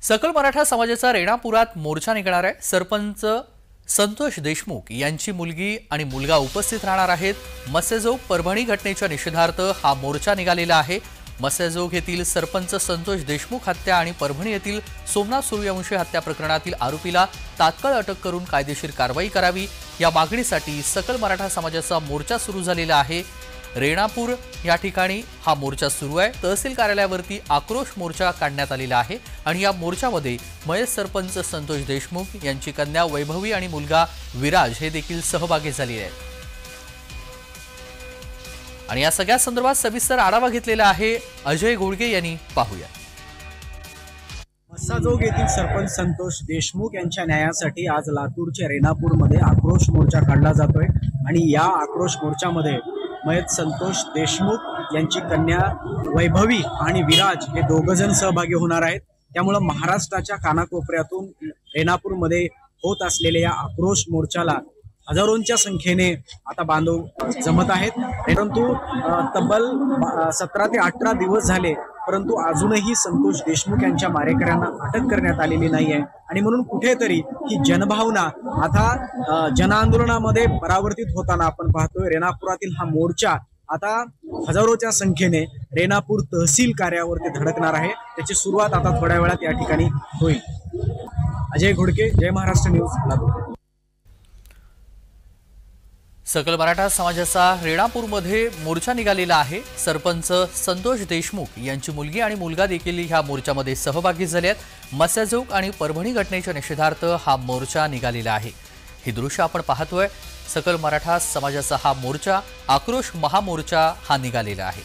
सकल मराठा समाजाचा रेणापुरात मोर्चा निघणार आहे। सरपंच संतोष देशमुख यांची मुलगी आणि मुलगा उपस्थित राहणार आहेत। मस्सेजोग परभणी घटनेच्या निषेधार्थ हा मोर्चा निघालेला आहे। मस्सेजोग येथील सरपंच संतोष देशमुख हत्या आणि परभणी येथील सोमनाथ सूर्यवंशी हत्या प्रकरणातील आरोपीला तात्काळ अटक करून कायदेशीर कारवाई करावी या मागणीसाठी सकल मराठा समाजाचा मोर्चा सुरू झालेला आहे। रेणापूर या ठिकाणी हा मोर्चा सुरू आहे। तहसील कार्यालयावरती आक्रोश मोर्चा काढण्यात आलेला आहे आणि या मोर्चामध्ये मयत सरपंच संतोष देशमुख यांची कन्या वैभवी आणि मुलगा विराज हे देखील सहभागी झाले आहेत। आणि या सगळ्या संदर्भात सविस्तर आढावा घेतलेला आहे अजय घोडगे यांनी। पाहूया। मस्सेजोग येथील सरपंच संतोष देशमुख यांच्या न्यायासाठी आज लातूरच्या रेणापूरमध्ये आक्रोश मोर्चा काढला जातोय आणि या आक्रोश मोर्चामध्ये मयत संतोष देशमुख यांची कन्या वैभवी आणि विराज हे दोघजण सहभागी होणार आहेत। त्यामुळे महाराष्ट्राच्या कानाकोपऱ्यातून रेणापूरमध्ये होत असलेल्या या आक्रोश मोर्चाला हजारोंच्या संख्येने आता बांधव जमत आहेत। परंतु तब्बल 17 ते 18 दिवस झाले परंतु अजूनही संतोष देशमुख यांच्या मारेकऱ्यांना अटक करण्यात आलेली नाही आहे आणि म्हणून कुठेतरी ही जनभावना आता जनआंदोलनामध्ये परावर्तित होताना आपण पाहतोय। रेणापुरातील हा मोर्चा आता हजारोच्या संख्येने रेणापूर तहसील कार्यालयावरती धडकणार आहे। त्याची सुरुवात आता थोड्या वेळात या ठिकाणी होईल। अजय घोडके, जय महाराष्ट्र न्यूज, लातूर। सकल मराठा समाजाचा रेणापूरमध्ये मोर्चा निघालेला आहे। सरपंच संतोष देशमुख यांची मुलगी आणि मुलगा देखील ह्या मोर्चामध्ये सहभागी झाले आहेत। मस्सेजोग आणि परभणी घटनेच्या निषेधार्थ हा मोर्चा निघालेला आहे। ही दृश्य आपण पाहतोय। सकल मराठा समाजाचा हा मोर्चा आक्रोश महामोर्चा हा निघालेला आहे।